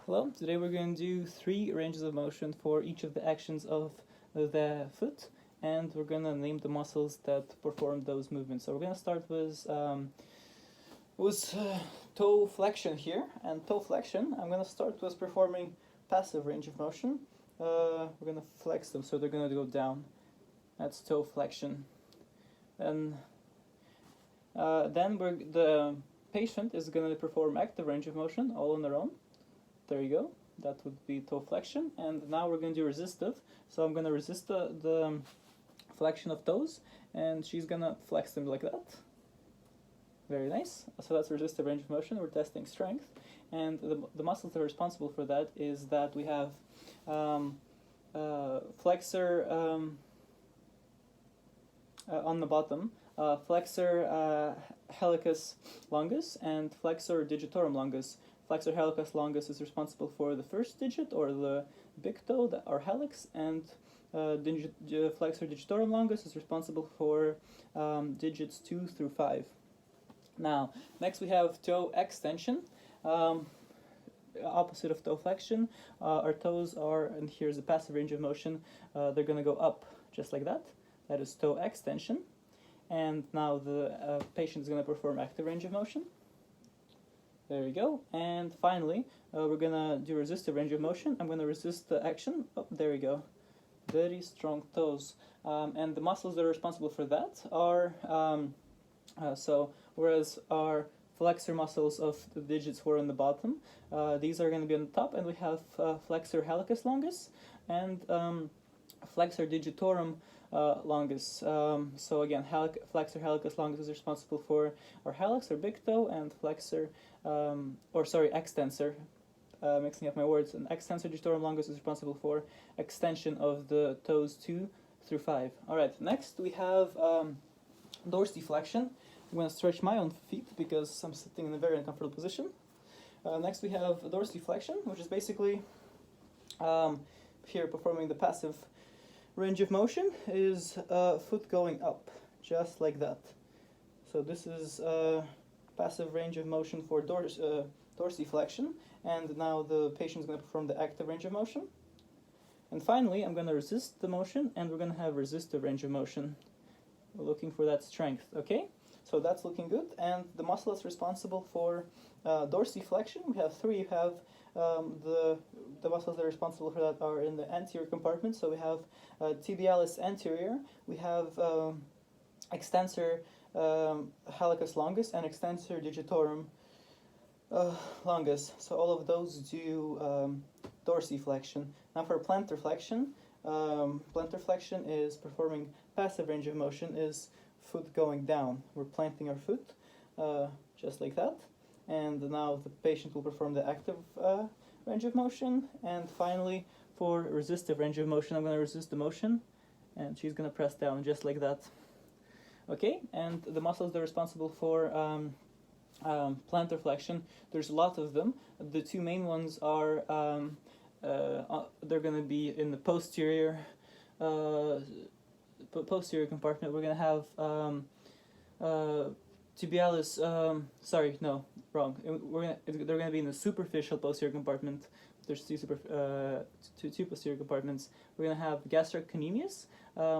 Hello, today we're going to do 3 ranges of motion for each of the actions of the foot, and we're going to name the muscles that perform those movements. So we're going to start with toe flexion here, and toe flexion, I'm going to start with performing passive range of motion. We're going to flex them, so they're going to go down. That's toe flexion. And then the patient is going to perform active range of motion all on their own. There you go. That would be toe flexion. And now we're going to do resistive. So I'm going to resist the flexion of toes, and she's going to flex them like that. Very nice. So that's resistive range of motion. We're testing strength. And the muscles that are responsible for that is that we have flexor on the bottom, flexor hallucis longus and flexor digitorum longus. Flexor hallucis longus is responsible for the first digit, or the big toe, or hallux, and flexor digitorum longus is responsible for digits 2 through 5. Now, next we have toe extension. Opposite of toe flexion, our toes are, and here's the passive range of motion, they're going to go up just like that. That is toe extension. And now the patient is going to perform active range of motion. There we go. And finally, we're going to do resistive range of motion. I'm going to resist the action. Oh, there we go. Very strong toes. And the muscles that are responsible for that are, whereas our flexor muscles of the digits were on the bottom, these are going to be on the top, and we have flexor hallucis longus and flexor digitorum longus. So again, flexor hallucis longus is responsible for our hallux, or big toe, and flexor, extensor, mixing up my words, and extensor digitorum longus is responsible for extension of the toes 2 through 5. Alright, next we have dorsiflexion. I'm going to stretch my own feet because I'm sitting in a very uncomfortable position. Next we have dorsiflexion, which is basically here performing the passive range of motion is foot going up, just like that. So this is passive range of motion for dorsiflexion, and now the patient is going to perform the active range of motion. And finally, I'm going to resist the motion, and we're going to have resistive range of motion. We're looking for that strength, okay? So that's looking good, and the muscle that's responsible for dorsiflexion, we have 3. You have the muscles that are responsible for that are in the anterior compartment. So we have tibialis anterior, we have extensor hallucis longus, and extensor digitorum longus. So all of those do dorsiflexion. Now for plantar flexion, is performing passive range of motion, is foot going down. We're planting our foot just like that. And now the patient will perform the active range of motion. And finally, for resistive range of motion, I'm going to resist the motion, and she's going to press down just like that. Okay, and the muscles that are responsible for plantar flexion, there's a lot of them. The 2 main ones are, they're going to be in the posterior compartment. We're going to have tibialis, they're going to be in the superficial posterior compartment. There's 2 posterior compartments. We're going to have gastrocnemius,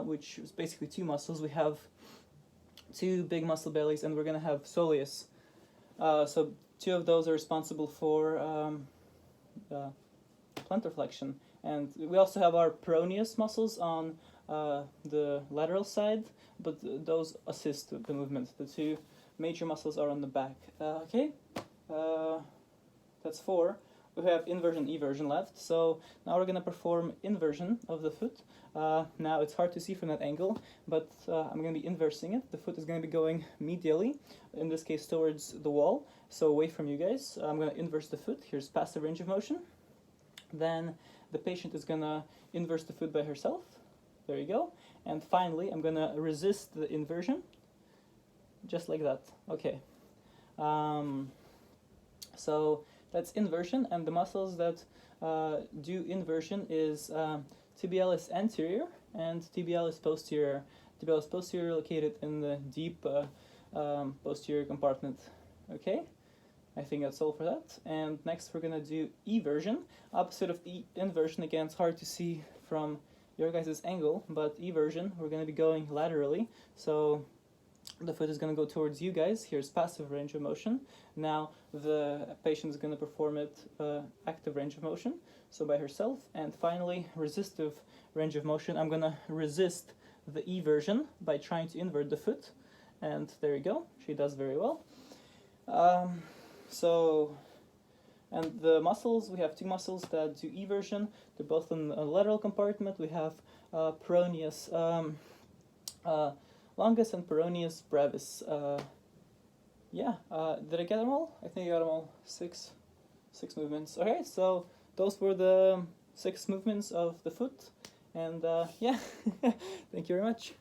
which is basically 2 muscles. We have 2 big muscle bellies, and we're going to have soleus. So 2 of those are responsible for plantar flexion. And we also have our peroneus muscles on the lateral side, but those assist the movement. The 2 major muscles are on the back. Okay, that's 4. We have inversion, eversion left. So now we're going to perform inversion of the foot. Now it's hard to see from that angle, but I'm going to be inversing it. The foot is going to be going medially, in this case towards the wall, so away from you guys. I'm going to inverse the foot. Here's passive range of motion. Then the patient is going to inverse the foot by herself. There you go. And finally, I'm going to resist the inversion, just like that. Okay. So that's inversion, and the muscles that do inversion is tibialis anterior and tibialis posterior. Tibialis posterior located in the deep posterior compartment. Okay. I think that's all for that. And next we're gonna do eversion, opposite of inversion. Again, it's hard to see from your guys' angle, but eversion, we're gonna be going laterally. So the foot is gonna go towards you guys. Here's passive range of motion. Now the patient is gonna perform it active range of motion, so by herself. And finally, resistive range of motion. I'm gonna resist the eversion by trying to invert the foot. And there you go, she does very well. And the muscles, we have two muscles that do eversion. They're both in the lateral compartment. We have peroneus longus and peroneus brevis. Did I get them all? I think I got them all. Six movements. Okay, so those were the 6 movements of the foot. And yeah, thank you very much.